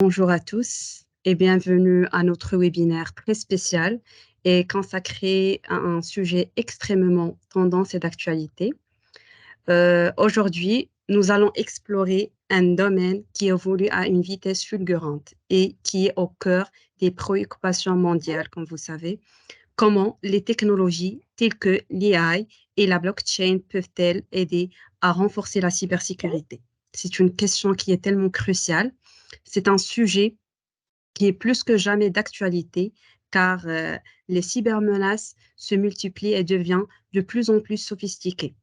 Bonjour à tous et bienvenue à notre webinaire très spécial et consacré à un sujet extrêmement tendance et d'actualité. Aujourd'hui, nous allons explorer un domaine qui évolue à une vitesse fulgurante et qui est au cœur des préoccupations mondiales, comme vous savez. Comment les technologies telles que l'AI et la blockchain peuvent-elles aider à renforcer la cybersécurité? C'est une question qui est tellement cruciale. C'est un sujet qui est plus que jamais d'actualité, car les cybermenaces se multiplient et deviennent de plus en plus sophistiquées.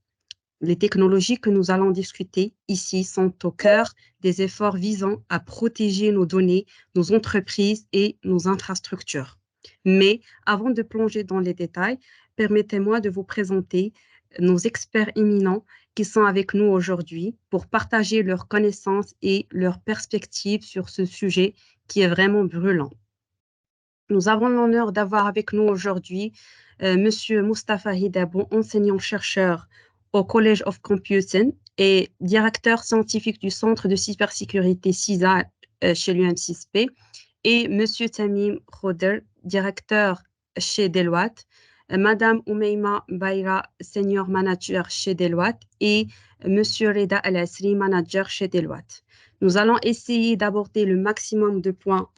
Les technologies que nous allons discuter ici sont au cœur des efforts visant à protéger nos données, nos entreprises et nos infrastructures. Mais avant de plonger dans les détails, permettez-moi de vous présenter nos experts éminents qui sont avec nous aujourd'hui pour partager leurs connaissances et leurs perspectives sur ce sujet qui est vraiment brûlant. Nous avons l'honneur d'avoir avec nous aujourd'hui Monsieur Mustapha Hidabou, enseignant-chercheur au College of Computing et directeur scientifique du Centre de cybersécurité CISA chez l'UM6P, et Monsieur Tamim Khoder, directeur chez Deloitte, Madame Oumeima Baira, senior manager chez Deloitte, et Monsieur Reda Al-Asri, manager chez Deloitte. Nous allons essayer d'aborder le maximum de points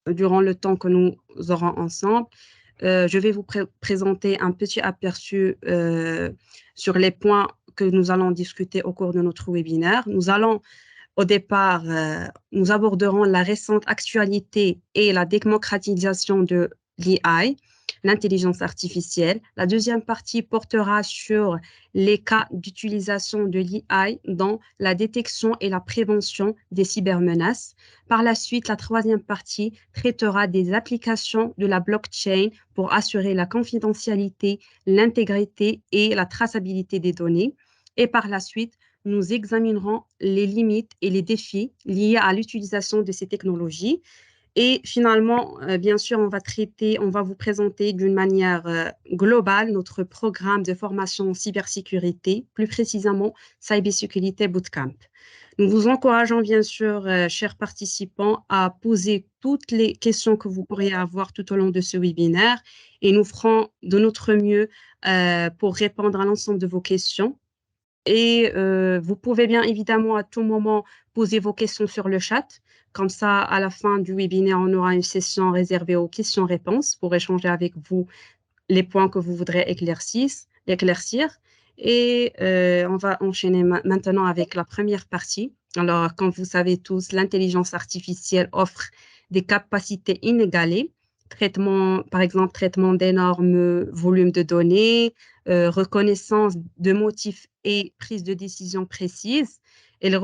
durant le temps que nous aurons ensemble. Je vais vous présenter un petit aperçu sur les points que nous allons discuter au cours de notre webinaire. Au départ, nous aborderons la récente actualité et la démocratisation de l'AI, l'intelligence artificielle. La deuxième partie portera sur les cas d'utilisation de l'AI dans la détection et la prévention des cybermenaces. Par la suite, la troisième partie traitera des applications de la blockchain pour assurer la confidentialité, l'intégrité et la traçabilité des données. Et par la suite, nous examinerons les limites et les défis liés à l'utilisation de ces technologies. Et finalement, bien sûr, on va vous présenter d'une manière globale notre programme de formation en cybersécurité, plus précisément Cybersecurity Bootcamp. Nous vous encourageons, bien sûr, chers participants, à poser toutes les questions que vous pourriez avoir tout au long de ce webinaire et nous ferons de notre mieux pour répondre à l'ensemble de vos questions. Et vous pouvez bien évidemment à tout moment poser vos questions sur le chat. Comme ça, à la fin du webinaire, on aura une session réservée aux questions-réponses pour échanger avec vous les points que vous voudrez éclaircir. Et on va enchaîner maintenant avec la première partie. Alors, comme vous savez tous, l'intelligence artificielle offre des capacités inégalées. Par exemple, traitement d'énormes volumes de données, reconnaissance de motifs et prise de décision précise. Elle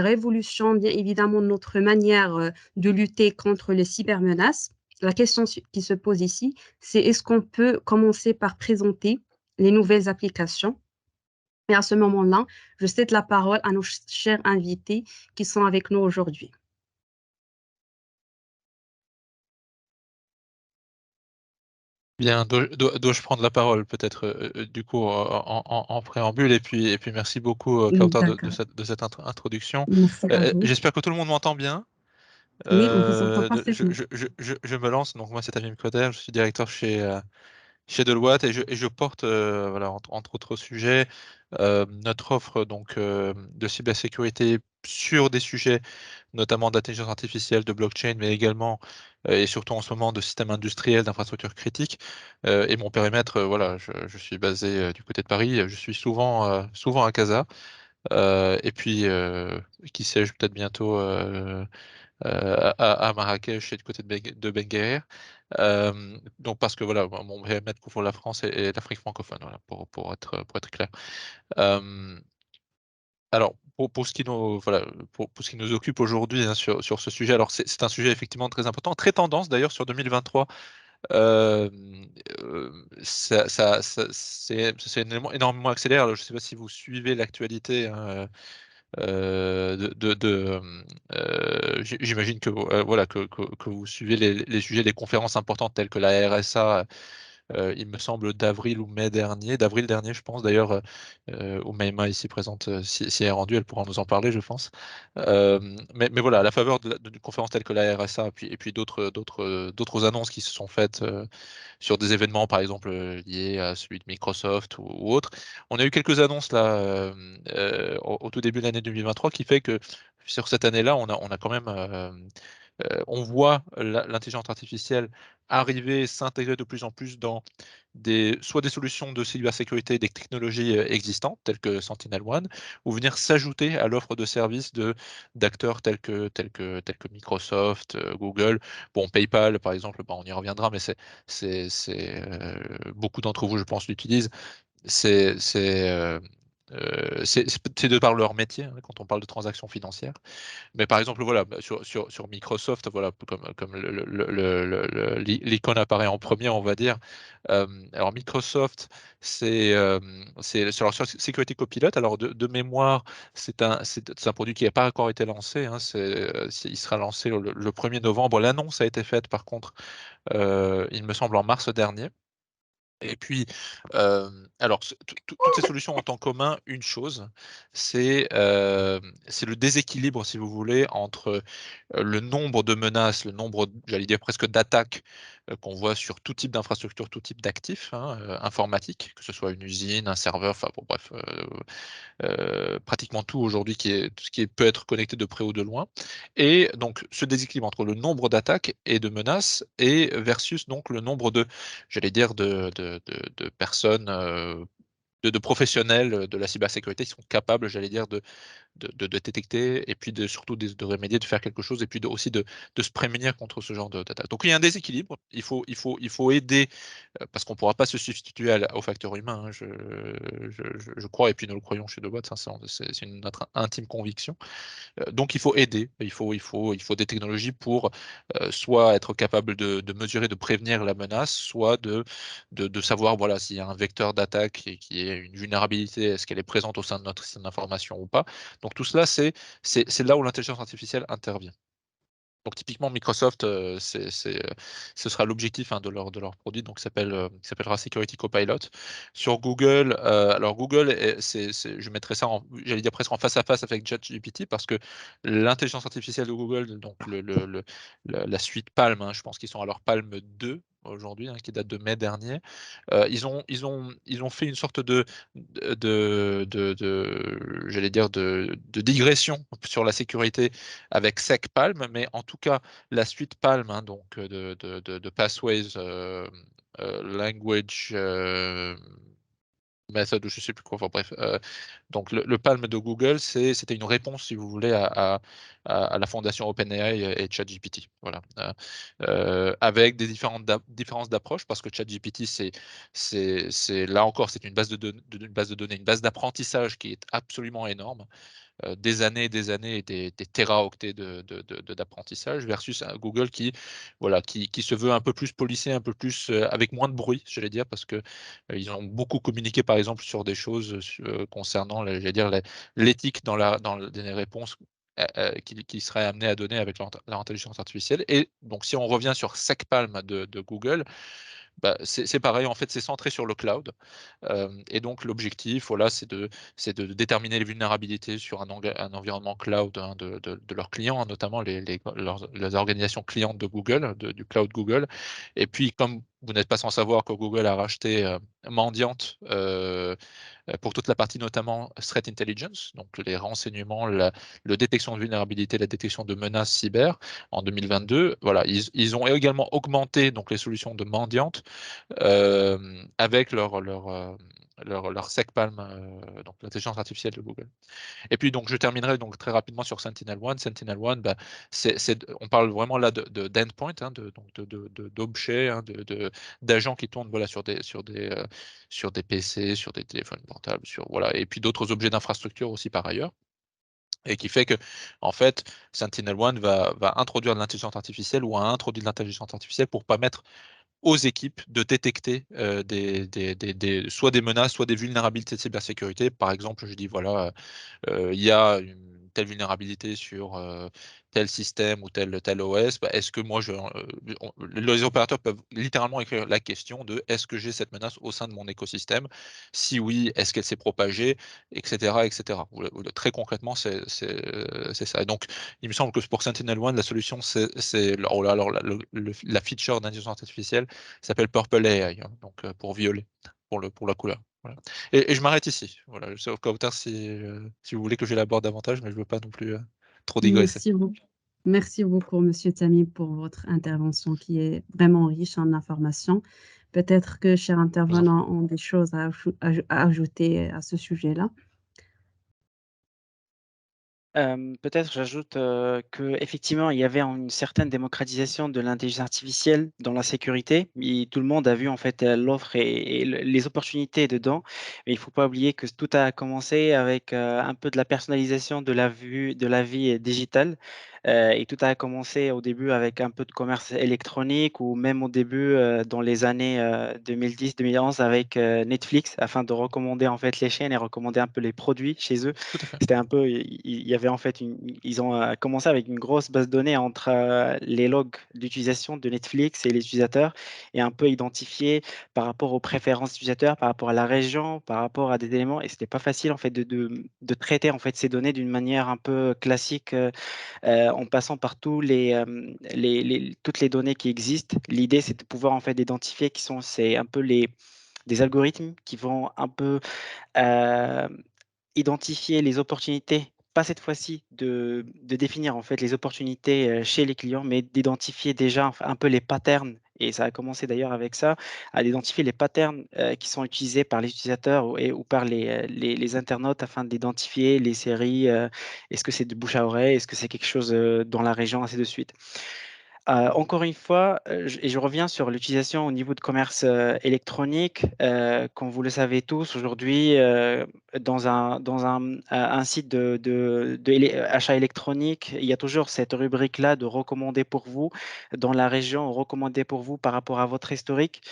révolutionne bien évidemment notre manière de lutter contre les cybermenaces. La question qui se pose ici, c'est est-ce qu'on peut commencer par présenter les nouvelles applications? Et à ce moment-là, je cède la parole à nos chers invités qui sont avec nous aujourd'hui. Bien, dois-je prendre la parole peut-être du coup en préambule et puis merci beaucoup Kautar D'accord. de cette introduction. Merci à vous. J'espère que tout le monde m'entend bien. Oui, on vous entend Je, parfaitement. je, je, je me lance, donc moi c'est Tamim Khoder, je suis directeur chez Deloitte et je porte voilà, entre autres sujets notre offre donc de cybersécurité sur des sujets notamment d'intelligence artificielle, de blockchain, mais également et surtout en ce moment de systèmes industriels, d'infrastructures critiques. Et mon périmètre, voilà, je suis basé du côté de Paris. Je suis souvent à Casa. Et puis, qui sait-je, peut-être bientôt à Marrakech et du côté de Ben Guerir. Donc parce que voilà, mon périmètre couvre la France et l'Afrique francophone, voilà, pour être clair. Euh, alors, pour ce qui nous, voilà, pour ce qui nous occupe aujourd'hui hein, sur ce sujet, alors c'est un sujet effectivement très important, très tendance d'ailleurs sur 2023. Euh, c'est énormément accéléré. Alors, je ne sais pas si vous suivez l'actualité hein, j'imagine que, voilà, que vous suivez les sujets des conférences importantes telles que la RSA il me semble d'avril ou mai dernier, d'avril dernier, je pense. D'ailleurs, Oumaima ici présente s'y est rendue, elle pourra nous en parler, je pense. Mais voilà, à la faveur d'une conférence telle que la RSA, et puis d'autres annonces qui se sont faites sur des événements, par exemple liés à celui de Microsoft ou autre, on a eu quelques annonces là au tout début de l'année 2023 qui fait que sur cette année-là, on a quand même on voit l'intelligence artificielle arriver, s'intégrer de plus en plus dans soit des solutions de cybersécurité des technologies existantes, telles que Sentinel-One, ou venir s'ajouter à l'offre de services d'acteurs tels que Microsoft, Google. Bon, PayPal, par exemple, on y reviendra, mais beaucoup d'entre vous, je pense, l'utilisent. C'est de par leur métier, hein, quand on parle de transactions financières. Mais par exemple, voilà, sur Microsoft, voilà, comme l'icône apparaît en premier, on va dire. Alors Microsoft, c'est sur leur Security Copilot. Alors de mémoire, c'est un produit qui n'a pas encore été lancé, hein, il sera lancé le 1er novembre. L'annonce a été faite, par contre, il me semble, en mars dernier. Et puis, alors, toutes ces solutions ont en commun une chose, c'est le déséquilibre, si vous voulez, entre le nombre de menaces, le nombre, j'allais dire presque d'attaques qu'on voit sur tout type d'infrastructure, tout type d'actifs informatiques, que ce soit une usine, un serveur, enfin bon, bref, pratiquement tout aujourd'hui tout ce qui peut être connecté de près ou de loin. Et donc ce déséquilibre entre le nombre d'attaques et de menaces et versus donc le nombre j'allais dire, de personnes, de professionnels de la cybersécurité qui sont capables, j'allais dire, de détecter et puis surtout de remédier, de faire quelque chose et puis aussi de se prémunir contre ce genre d'attaque. Donc il y a un déséquilibre, il faut aider parce qu'on ne pourra pas se substituer au facteur humain, hein, je crois, et puis nous le croyons chez Deloitte, c'est notre intime conviction. Donc il faut aider, il faut des technologies pour soit être capable de mesurer, de prévenir la menace, soit de savoir voilà, s'il y a un vecteur d'attaque qui est une vulnérabilité, est-ce qu'elle est présente au sein de notre système d'information ou pas. Donc tout cela, c'est là où l'intelligence artificielle intervient. Donc typiquement Microsoft, ce sera l'objectif de leur produit, donc qui s'appellera Security Copilot. Sur Google, alors Google, je mettrais ça, j'allais dire presque en face à face avec ChatGPT, parce que l'intelligence artificielle de Google, donc la suite Palm, je pense qu'ils sont à leur Palm 2 aujourd'hui, qui date de mai dernier. Ils ont fait une sorte j'allais dire de digression sur la sécurité avec SecPalm, mais en tout cas, la suite Palm, donc de Pathways Language Method, ou je ne sais plus quoi, enfin bref. Donc le Palm de Google, c'était une réponse, si vous voulez, à la fondation OpenAI et ChatGPT. Voilà. Avec des différences d'approche, parce que ChatGPT, là encore, c'est une base de données, une base d'apprentissage qui est absolument énorme. Des années et des téraoctets d'apprentissage versus Google qui se veut un peu plus policé, un peu plus avec moins de bruit, j'allais dire, parce que ils ont beaucoup communiqué par exemple sur des choses concernant, j'allais dire, l'éthique dans les réponses qui seraient amenés à donner avec l'intelligence artificielle. Et donc si on revient sur SecPalm de Google, c'est pareil, en fait, c'est centré sur le cloud. Et donc, l'objectif, voilà, c'est de déterminer les vulnérabilités sur un environnement cloud de leurs clients, notamment les organisations clientes de Google, du cloud Google. Et puis, comme vous n'êtes pas sans savoir que Google a racheté Mandiant pour toute la partie notamment Threat Intelligence, donc les renseignements, la détection de vulnérabilités, la détection de menaces cyber en 2022. Voilà, ils ont également augmenté donc les solutions de Mandiant avec leur SecPalm, donc l'intelligence artificielle de Google. Et puis donc je terminerai donc très rapidement sur Sentinel-One. Sentinel-One, on parle vraiment là d'endpoint, d'objets, d'agents qui tournent voilà, sur des PC, sur des téléphones portables, voilà, et puis d'autres objets d'infrastructure aussi par ailleurs. Et qui fait que, en fait, Sentinel-One va introduire de l'intelligence artificielle ou a introduit de l'intelligence artificielle pour permettre aux équipes de détecter soit des menaces, soit des vulnérabilités de cybersécurité. Par exemple, je dis voilà, il y a telle vulnérabilité sur, tel système ou tel OS, bah, est-ce que moi les opérateurs peuvent littéralement écrire la question de: «Est-ce que j'ai cette menace au sein de mon écosystème? Si oui, est-ce qu'elle s'est propagée?» et cetera et cetera. Très concrètement, c'est ça. Et donc il me semble que pour Sentinel-1, la solution, c'est alors la feature d'intelligence artificielle s'appelle Purple AI, hein, donc pour violet, pour la couleur. Voilà. Et je m'arrête ici. Voilà, je sais au contraire si vous voulez que j'élabore davantage, mais je veux pas non plus, trop digresser. Merci beaucoup. Merci beaucoup, Monsieur Tamim, pour votre intervention qui est vraiment riche en informations. Peut-être que chers Je vous en prie. intervenants ont des choses à ajouter à ce sujet-là. Peut-être j'ajoute, qu'effectivement, il y avait une certaine démocratisation de l'intelligence artificielle dans la sécurité et tout le monde a vu en fait, l'offre et le les opportunités dedans. Mais il ne faut pas oublier que tout a commencé avec, un peu de la personnalisation de la vie digitale, et tout a commencé au début avec un peu de commerce électronique ou même au début, dans les années, 2010-2011 avec, Netflix afin de recommander en fait les chaînes et recommander un peu les produits chez eux. Tout à fait. C'était un peu il y avait en fait ils ont, commencé avec une grosse base de données entre, les logs d'utilisation de Netflix et les utilisateurs et un peu identifier par rapport aux préférences utilisateurs, par rapport à la région, par rapport à des éléments et c'était pas facile en fait de traiter en fait ces données d'une manière un peu classique, en passant par tous les toutes les données qui existent. L'idée, c'est de pouvoir en fait identifier qui sont c'est un peu les des algorithmes qui vont un peu, hem identifier les opportunités, pas cette fois-ci de définir en fait les opportunités, chez les clients, mais d'identifier déjà un peu les patterns et ça a commencé d'ailleurs avec ça, à identifier les patterns, qui sont utilisés par les utilisateurs ou par les internautes afin d'identifier les séries, est-ce que c'est de bouche à oreille? Est-ce que c'est quelque chose, dans la région? Ainsi de suite. Encore une fois, je reviens sur l'utilisation au niveau de commerce, électronique. Comme vous le savez tous, aujourd'hui, dans un site de achat électronique, il y a toujours cette rubrique-là de «Recommandé pour vous», dans la région «Recommandé pour vous» par rapport à votre historique.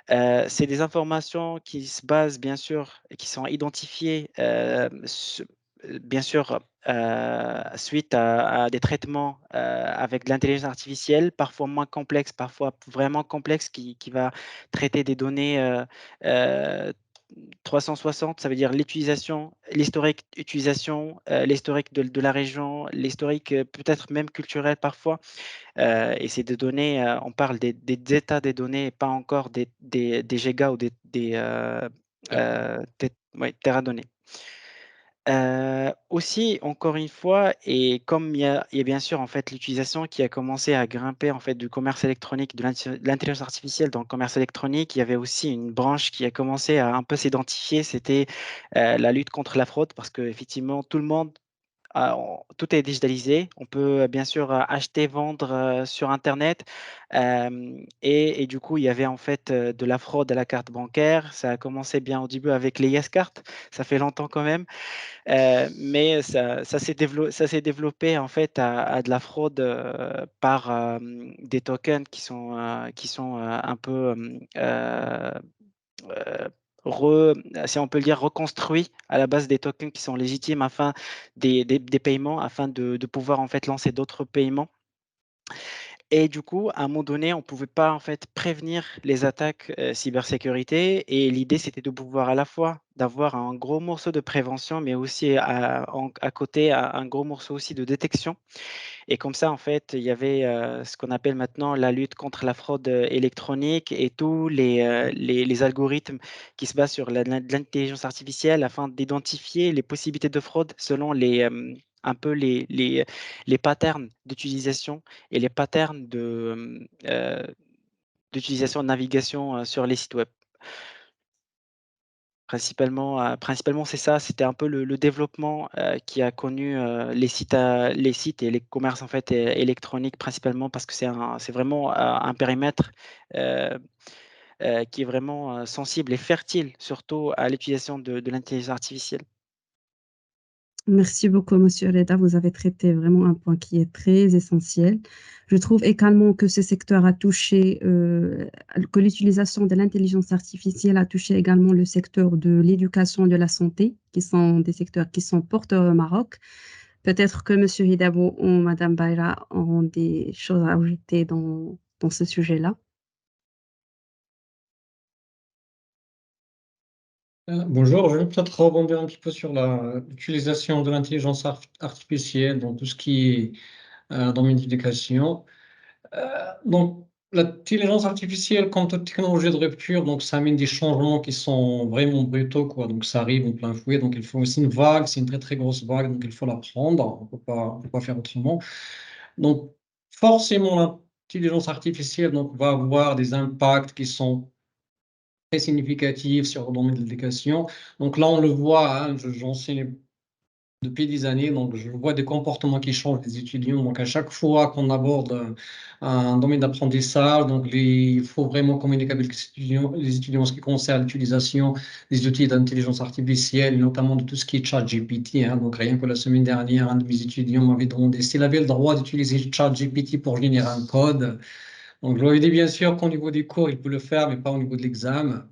C'est des informations qui se basent bien sûr et qui sont identifiées, bien sûr, suite à des traitements, avec de l'intelligence artificielle, parfois moins complexes, parfois vraiment complexes, qui va traiter des données, heu, 360. Ça veut dire l'utilisation, l'historique utilisation, l'historique de la région, l'historique, peut-être même culturel parfois. Et c'est des données, on parle des états des données, pas encore des gigas ou ouais, téradonnées. Aussi, encore une fois et comme il y a bien sûr, en fait, l'utilisation qui a commencé à grimper, en fait, du commerce électronique, de l'intelligence artificielle dans le commerce électronique, il y avait aussi une branche qui a commencé à un peu s'identifier, c'était, la lutte contre la fraude parce qu'effectivement tout le monde tout est digitalisé. On peut, bien sûr, acheter, vendre, sur internet, et du coup, il y avait en fait, de la fraude à la carte bancaire. Ça a commencé bien au début avec les YesCartes, ça fait longtemps quand même, mais ça s'est développé en fait à de la fraude, par, des tokens qui sont un peu, heu, re si on peut le dire, reconstruits à la base des tokens qui sont légitimes afin des paiements, afin de pouvoir en fait lancer d'autres paiements et du coup, à un moment donné, on ne pouvait pas en fait prévenir les attaques, cybersécurité et l'idée, c'était de pouvoir à la fois d'avoir un gros morceau de prévention, mais aussi à côté, un gros morceau aussi de détection et comme ça, en fait, il y avait, ce qu'on appelle maintenant la lutte contre la fraude, électronique et tous les algorithmes qui se basent sur de l'intelligence artificielle afin d'identifier les possibilités de fraude selon un peu les patterns d'utilisation et les patterns d'utilisation de navigation, sur les sites web. Principalement, c'est ça, c'était un peu le développement, qui a connu, les sites et les commerces en fait, électroniques principalement parce que c'est vraiment, un périmètre, heu qui est vraiment, sensible et fertile surtout à l'utilisation de l'intelligence artificielle. Merci beaucoup, Monsieur Reda. Vous avez traité vraiment un point qui est très essentiel. Je trouve également que ce secteur a touché, que l'utilisation de l'intelligence artificielle a touché également le secteur de l'éducation, de la santé, qui sont des secteurs qui sont porteurs au Maroc. Peut-être que Monsieur Hidabou ou Madame Bayra auront des choses à ajouter dans ce sujet-là. Bonjour, je vais peut-être rebondir un petit peu sur l'utilisation de l'intelligence artificielle dans tout ce qui est domaine d'éducation. Donc, l'intelligence artificielle, comme toute technologie de rupture, donc ça amène des changements qui sont vraiment brutaux, quoi. Donc, ça arrive en plein fouet. Donc, il faut aussi une vague, c'est une très très grosse vague, donc il faut la prendre. On peut pas faire autrement. Donc, forcément, l'intelligence artificielle donc, va avoir des impacts qui sont très significatifs sur le domaine de l'éducation. Donc là, on le voit, hein, j'enseigne depuis des années, donc je vois des comportements qui changent des étudiants. Donc à chaque fois qu'on aborde un domaine d'apprentissage, donc il faut vraiment communiquer avec les étudiants en ce qui concerne l'utilisation des outils d'intelligence artificielle, notamment de tout ce qui est ChatGPT. Hein. Donc rien que la semaine dernière, un de mes étudiants m'avait demandé s'il avait le droit d'utiliser ChatGPT pour générer un code. Donc je lui ai dit bien sûr qu'au niveau des cours, il peut le faire, mais pas au niveau de l'examen.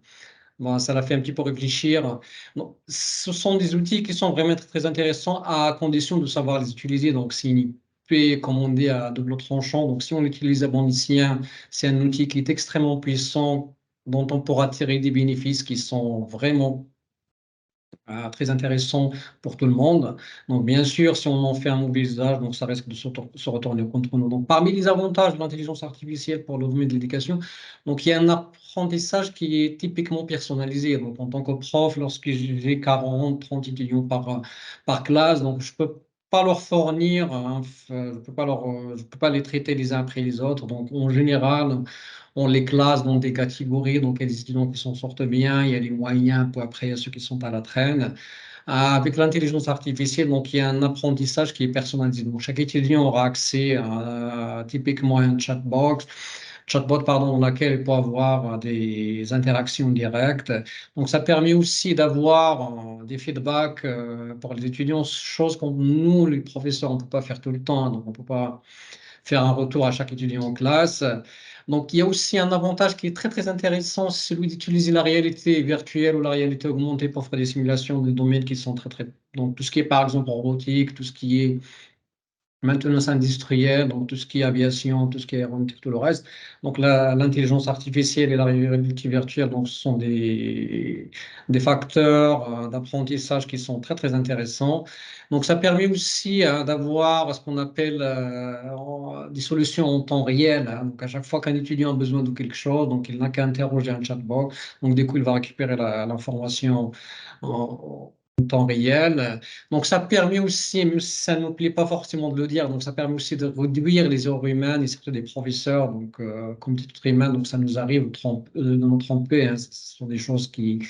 Bon, ça l'a fait un petit peu réfléchir. Donc, ce sont des outils qui sont vraiment très, très intéressants à condition de savoir les utiliser. Donc, c'est une épée, comme on dit, à double tranchant. Donc, si on l'utilise à bon escient, c'est un outil qui est extrêmement puissant, dont on pourra tirer des bénéfices qui sont vraiment très intéressant pour tout le monde. Donc, bien sûr, si on en fait un mauvais usage, donc ça risque de se retourner contre nous. Donc, parmi les avantages de l'intelligence artificielle pour le domaine de l'éducation, donc il y a un apprentissage qui est typiquement personnalisé. Donc, en tant que prof, lorsque j'ai 40, 30 étudiants par classe, donc je peux pas leur fournir, je peux pas les traiter les uns après les autres. Donc, en général, on les classe dans des catégories. Donc, il y a des étudiants qui s'en sortent bien, il y a les moyens, puis après, il y a ceux qui sont à la traîne. Avec l'intelligence artificielle, donc, il y a un apprentissage qui est personnalisé. Donc, chaque étudiant aura accès à typiquement un chatbot pardon, dans laquelle il peut avoir des interactions directes. Donc, ça permet aussi d'avoir des feedbacks pour les étudiants, chose que nous, les professeurs, on ne peut pas faire tout le temps. Donc, on ne peut pas faire un retour à chaque étudiant en classe. Donc, il y a aussi un avantage qui est très, très intéressant, c'est celui d'utiliser la réalité virtuelle ou la réalité augmentée pour faire des simulations de domaines qui sont très, très... Donc, tout ce qui est, par exemple, robotique, tout ce qui est maintenance industrielle, donc tout ce qui est aviation, tout ce qui est aéronautique, tout le reste. Donc l'intelligence artificielle et la réalité virtuelle, donc ce sont des facteurs d'apprentissage qui sont très très intéressants. Donc ça permet aussi d'avoir ce qu'on appelle des solutions en temps réel. Hein. Donc à chaque fois qu'un étudiant a besoin de quelque chose, donc il n'a qu'à interroger un chatbot. Donc du coup il va récupérer l'information en temps réel. Donc, ça permet aussi, même si ça ne nous plaît pas forcément de le dire, donc ça permet aussi de réduire les erreurs humaines et surtout des professeurs, donc comme tout être humain, donc ça nous arrive de nous tromper, hein. Ce sont des choses qui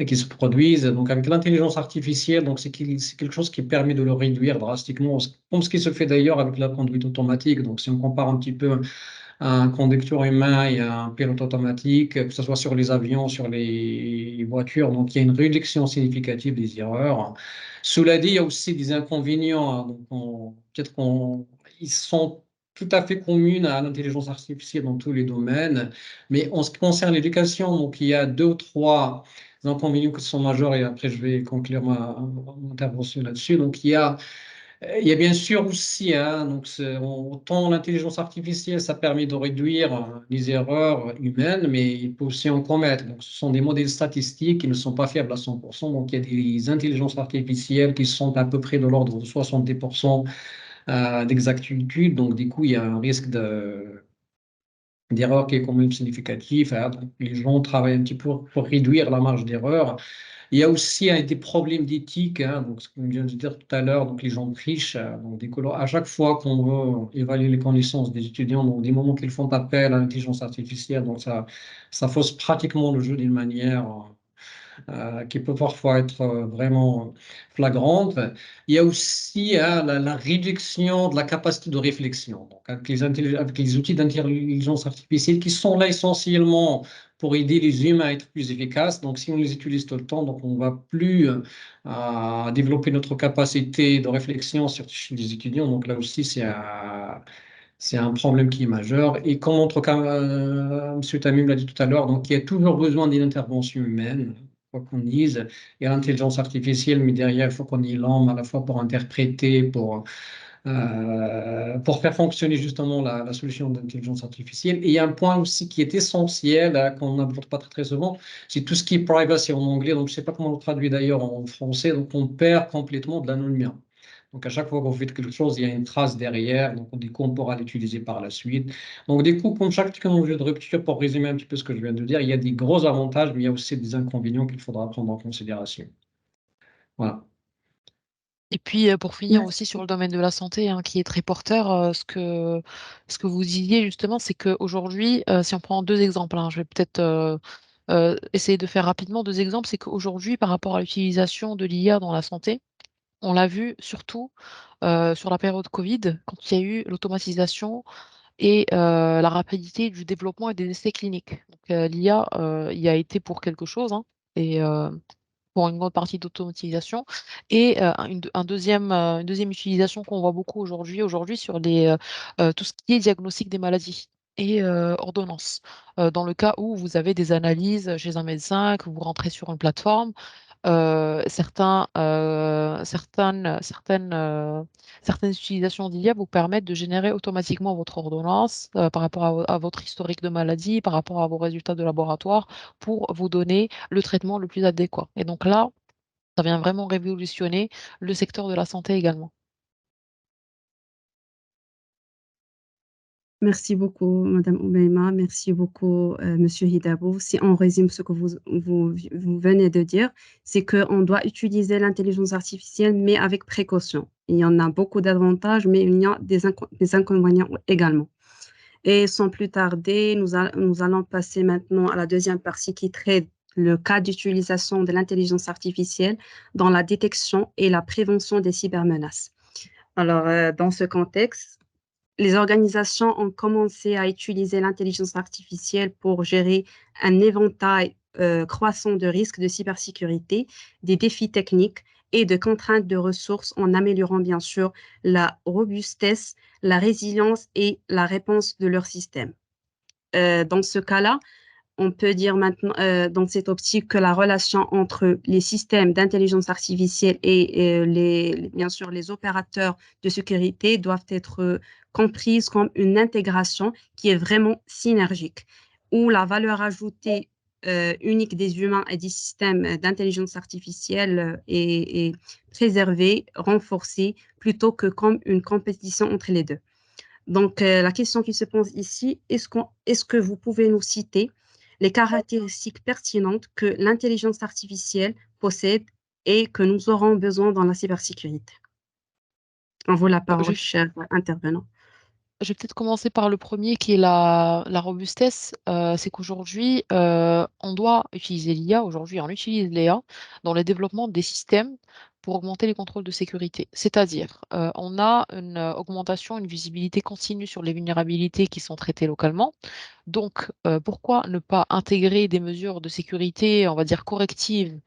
se produisent. Donc, avec l'intelligence artificielle, donc c'est quelque chose qui permet de le réduire drastiquement, comme ce qui se fait d'ailleurs avec la conduite automatique. Donc, si on compare un petit peu un conducteur humain et un pilote automatique, que ce soit sur les avions, sur les voitures. Donc, il y a une réduction significative des erreurs. Cela dit, il y a aussi des inconvénients. Hein. Donc, peut-être qu'ils sont tout à fait communs à l'intelligence artificielle dans tous les domaines. Mais en ce qui concerne l'éducation, donc, il y a deux ou trois inconvénients qui sont majeurs et après, je vais conclure mon intervention là-dessus. Donc, il y a bien sûr aussi, hein, donc autant l'intelligence artificielle, ça permet de réduire les erreurs humaines, mais il peut aussi en commettre. Donc, ce sont des modèles statistiques qui ne sont pas fiables à 100%. Donc, il y a des intelligences artificielles qui sont à peu près de l'ordre de 70% d'exactitude. Donc, du coup, il y a un risque d'erreur qui est quand même significatif. Hein. Donc, les gens travaillent un petit peu pour réduire la marge d'erreur. Il y a aussi des problèmes d'éthique, hein, donc ce qu'on vient de dire tout à l'heure, donc les gens trichent, donc à chaque fois qu'on veut évaluer les connaissances des étudiants, donc des moments qu'ils font appel à l'intelligence artificielle, donc ça fausse pratiquement le jeu d'une manière qui peut parfois être vraiment flagrante. Il y a aussi la réduction de la capacité de réflexion. Donc, avec les outils d'intelligence artificielle qui sont là essentiellement pour aider les humains à être plus efficaces. Donc, si on les utilise tout le temps, donc on ne va plus développer notre capacité de réflexion sur les étudiants. Donc, là aussi, c'est un problème qui est majeur. Et comme M. Tamim l'a dit tout à l'heure, donc il y a toujours besoin d'une intervention humaine. quoi qu'on dise. Il y a l'intelligence artificielle, mais derrière, il faut qu'on y l'homme à la fois pour interpréter, pour faire fonctionner justement la solution d'intelligence artificielle. Et il y a un point aussi qui est essentiel, qu'on n'aborde pas très, très souvent, c'est tout ce qui est privacy en anglais. Donc, je ne sais pas comment on le traduit d'ailleurs en français. Donc, on perd complètement de l'anonymat. Donc, à chaque fois que vous faites quelque chose, il y a une trace derrière. Donc, du coup, on pourra l'utiliser par la suite. Donc, du coup, comme chaque technologie de rupture, pour résumer un petit peu ce que je viens de dire, il y a des gros avantages, mais il y a aussi des inconvénients qu'il faudra prendre en considération. Voilà. Et puis, pour finir aussi sur le domaine de la santé, hein, qui est très porteur, ce que vous disiez justement, c'est qu'aujourd'hui, si on prend 2 exemples, hein, je vais peut-être, essayer de faire rapidement 2 exemples. C'est qu'aujourd'hui, par rapport à l'utilisation de l'IA dans la santé, on l'a vu surtout, sur la période Covid, quand il y a eu l'automatisation et la rapidité du développement et des essais cliniques. Donc, l'IA, y a été pour quelque chose, hein, et pour une grande partie d'automatisation et une deuxième utilisation qu'on voit beaucoup aujourd'hui sur tout ce qui est diagnostic des maladies et ordonnances. Dans le cas où vous avez des analyses chez un médecin, que vous rentrez sur une plateforme, certaines utilisations d'IA vous permettent de générer automatiquement votre ordonnance, par rapport à votre historique de maladie, par rapport à vos résultats de laboratoire, pour vous donner le traitement le plus adéquat. Et donc là, ça vient vraiment révolutionner le secteur de la santé également. Merci beaucoup, Madame Oumeima. Merci beaucoup, Monsieur Hidabou. Si on résume ce que vous venez de dire, c'est qu'on doit utiliser l'intelligence artificielle, mais avec précaution. Il y en a beaucoup d'avantages, mais il y a des inconvénients également. Et sans plus tarder, nous allons passer maintenant à la deuxième partie qui traite le cas d'utilisation de l'intelligence artificielle dans la détection et la prévention des cybermenaces. Alors, dans ce contexte, les organisations ont commencé à utiliser l'intelligence artificielle pour gérer un éventail croissant de risques de cybersécurité, des défis techniques et de contraintes de ressources en améliorant bien sûr la robustesse, la résilience et la réponse de leur système. Dans ce cas-là, on peut dire maintenant, dans cette optique, que la relation entre les systèmes d'intelligence artificielle et bien sûr les opérateurs de sécurité doivent être comprises comme une intégration qui est vraiment synergique, où la valeur ajoutée unique des humains et des systèmes d'intelligence artificielle est préservée, renforcée, plutôt que comme une compétition entre les deux. Donc, la question qui se pose ici, est-ce que vous pouvez nous citer les caractéristiques pertinentes que l'intelligence artificielle possède et que nous aurons besoin dans la cybersécurité? On vous la parole, cher intervenant. Je vais peut-être commencer par le premier qui est la robustesse. C'est qu'aujourd'hui, on doit utiliser l'IA. Aujourd'hui, on utilise l'IA dans le développement des systèmes pour augmenter les contrôles de sécurité. C'est-à-dire, on a une augmentation, une visibilité continue sur les vulnérabilités qui sont traitées localement. Donc, pourquoi ne pas intégrer des mesures de sécurité, on va dire correctives,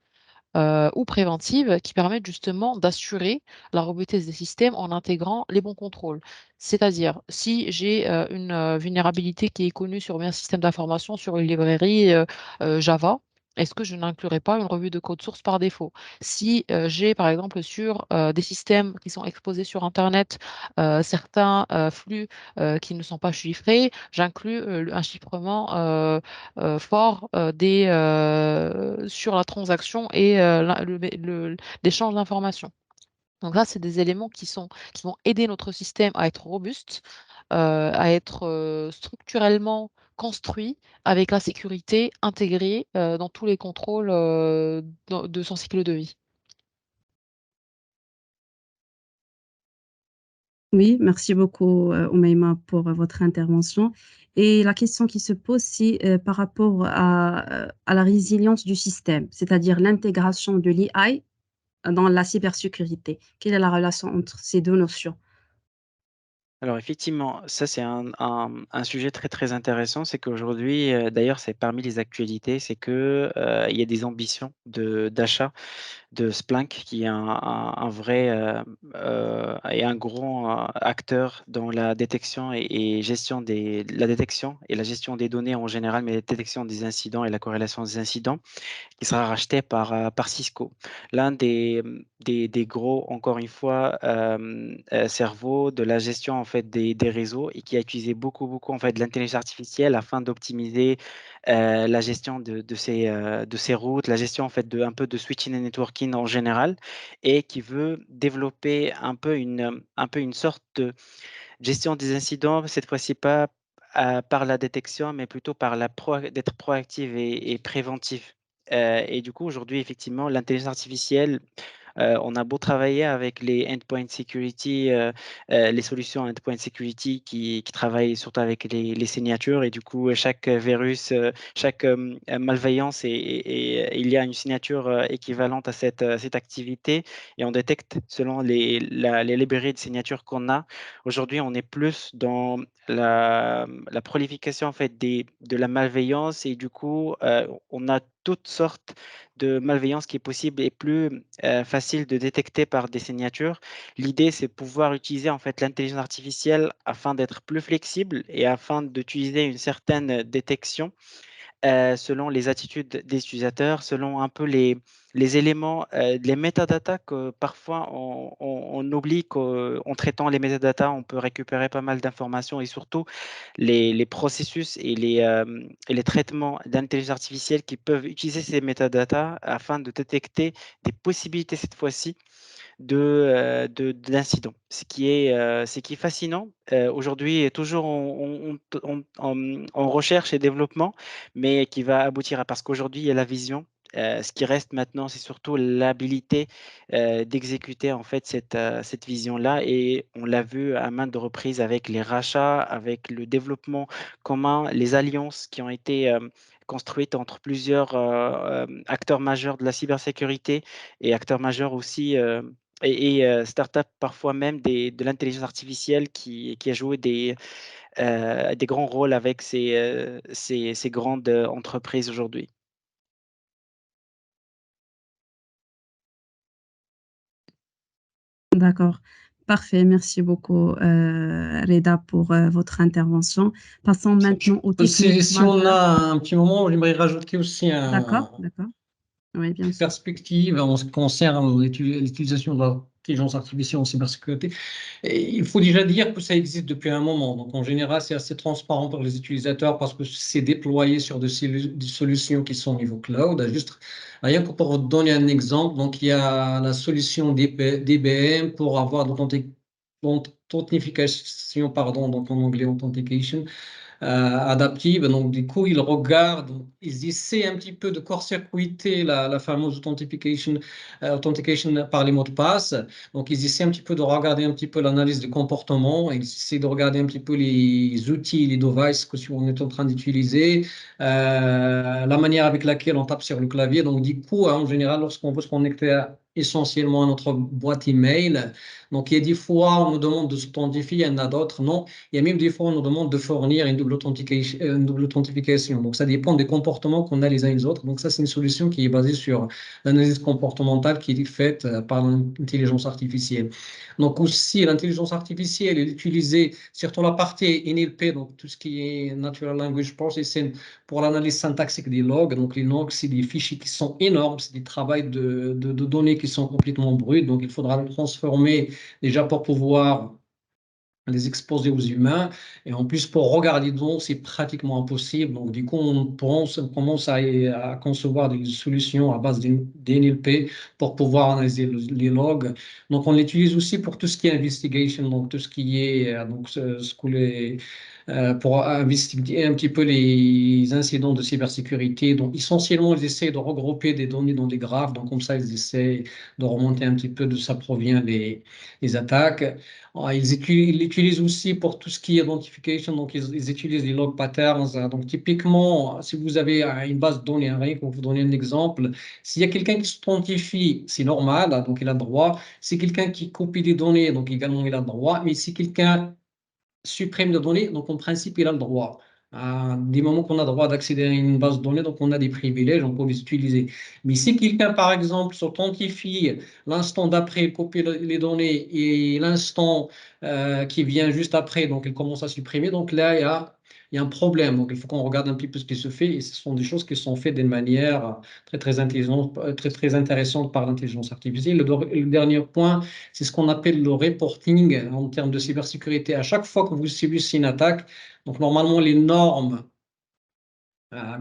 ou préventives, qui permettent justement d'assurer la robustesse des systèmes en intégrant les bons contrôles. C'est-à-dire, si j'ai une vulnérabilité qui est connue sur un système d'information, sur une librairie Java, est-ce que je n'inclurai pas une revue de code source par défaut? Si j'ai par exemple sur des systèmes qui sont exposés sur Internet certains flux qui ne sont pas chiffrés, j'inclus un chiffrement fort sur la transaction et l'échange d'informations. Donc là, c'est des éléments qui vont aider notre système à être robuste, à être structurellement construit avec la sécurité intégrée dans tous les contrôles de son cycle de vie. Oui, merci beaucoup, Oumeima, pour votre intervention. Et la question qui se pose, c'est par rapport à la résilience du système, c'est-à-dire l'intégration de l'IA dans la cybersécurité. Quelle est la relation entre ces deux notions? Alors effectivement, ça c'est un sujet très, très intéressant. C'est qu'aujourd'hui, d'ailleurs c'est parmi les actualités, c'est que, il y a des ambitions d'achat de Splunk qui est un vrai, et un grand, acteur dans la détection et gestion la détection et la gestion des données en général, mais la détection des incidents et la corrélation des incidents, qui sera racheté par Cisco. L'un des gros, encore une fois, cerveaux de la gestion en fait des réseaux et qui a utilisé beaucoup en fait de l'intelligence artificielle afin d'optimiser, la gestion de ces routes, la gestion en fait un peu de switching et networking en général et qui veut développer un peu une sorte de gestion des incidents, cette fois-ci pas, par la détection, mais plutôt par d'être proactif et préventif. Et du coup, aujourd'hui, effectivement, l'intelligence artificielle, on a beau travailler avec les endpoint security, les solutions endpoint security qui travaillent surtout avec les signatures et du coup, chaque virus, chaque, malveillance et il y a une signature, équivalente à cette activité et on détecte selon les librairies de signatures qu'on a. Aujourd'hui, on est plus dans la prolification en fait de la malveillance et du coup, on a toutes sortes de malveillance qui est possible et plus, facile de détecter par des signatures. L'idée, c'est pouvoir utiliser en fait l'intelligence artificielle afin d'être plus flexible et afin d'utiliser une certaine détection selon les attitudes des utilisateurs, selon un peu les éléments, les métadatas que parfois on oublie qu'en traitant les métadatas, on peut récupérer pas mal d'informations et surtout les processus et les traitements d'intelligence artificielle qui peuvent utiliser ces métadatas afin de détecter des possibilités cette fois-ci d'incidents. Ce qui est fascinant, aujourd'hui, toujours en recherche et développement, mais qui va aboutir à parce qu'aujourd'hui, il y a la vision. Ce qui reste maintenant, c'est surtout l'habilité, d'exécuter en fait cette vision-là et on l'a vu à maintes reprises avec les rachats, avec le développement commun, les alliances qui ont été, construites entre plusieurs, acteurs majeurs de la cybersécurité et acteurs majeurs aussi, start-up, parfois même de l'intelligence artificielle qui a joué des grands rôles avec ces grandes, entreprises aujourd'hui. D'accord. Parfait. Merci beaucoup, Reda, pour votre intervention. Passons maintenant aux techniques Si on majeures. a un petit moment, j'aimerais rajouter aussi D'accord, d'accord. Oui, bien sûr. perspective en ce qui concerne l'utilisation de l'intelligence artificielle en cybersécurité. Et il faut déjà dire que ça existe depuis un moment. Donc, en général, c'est assez transparent pour les utilisateurs parce que c'est déployé sur des solutions qui sont au niveau cloud. Juste, rien que pour vous donner un exemple, donc il y a la solution DBM pour avoir l'authentification, pardon, donc en anglais authentication, adaptive. Donc, du coup, ils regardent, ils essaient un petit peu de court-circuiter la fameuse authentication par les mots de passe. Donc, ils essaient un petit peu de regarder un petit peu l'analyse du comportement. Ils essaient de regarder un petit peu les outils, les devices que on est en train d'utiliser, la manière avec laquelle on tape sur le clavier. Donc, du coup, en général, lorsqu'on veut se connecter essentiellement à notre boîte email, donc il y a des fois, on nous demande de s'authentifier, il y en a d'autres, non. Il y a même des fois, on nous demande de fournir une double authentification. Donc, ça dépend des comportements qu'on a les uns et les autres. Donc, ça, c'est une solution qui est basée sur l'analyse comportementale qui est faite par l'intelligence artificielle. Donc, aussi, l'intelligence artificielle est utilisée, surtout la partie NLP, donc tout ce qui est Natural Language Processing, pour l'analyse syntaxique des logs. Donc, les logs, c'est des fichiers qui sont énormes, c'est des travaux de données qui sont complètement brutes. Donc, il faudra les transformer déjà pour pouvoir les exposer aux humains. Et en plus, pour regarder dedans, c'est pratiquement impossible. Donc, du coup, on commence à concevoir des solutions à base d'NLP pour pouvoir analyser les logs. Donc, on l'utilise aussi pour tout ce qui est investigation, donc tout ce qui est donc, ce que pour investiguer un petit peu les incidents de cybersécurité. Donc, essentiellement, ils essaient de regrouper des données dans des graphes. Donc, comme ça, ils essaient de remonter un petit peu d'où ça provient les attaques. Ils l'utilisent aussi pour tout ce qui est identification. Donc, ils utilisent les log patterns. Donc, typiquement, si vous avez une base de données, rien pour vous donner un exemple, s'il y a quelqu'un qui s'authentifie, c'est normal, donc il a le droit. Si quelqu'un qui copie des données, donc également il a le droit. Mais si quelqu'un supprime des données, donc en principe, il a le droit. Des moments qu'on a le droit d'accéder à une base de données, donc on a des privilèges, on peut les utiliser. Mais si quelqu'un, par exemple, s'authentifie l'instant d'après, copie les données et l'instant qui vient juste après, donc il commence à supprimer, donc là, il y a un problème. Donc il faut qu'on regarde un petit peu ce qui se fait et ce sont des choses qui sont faites d'une manière très, très intelligente, très, très intéressante par l'intelligence artificielle. Le dernier point, c'est ce qu'on appelle le reporting en termes de cybersécurité. À chaque fois que vous subissez une attaque, donc normalement les normes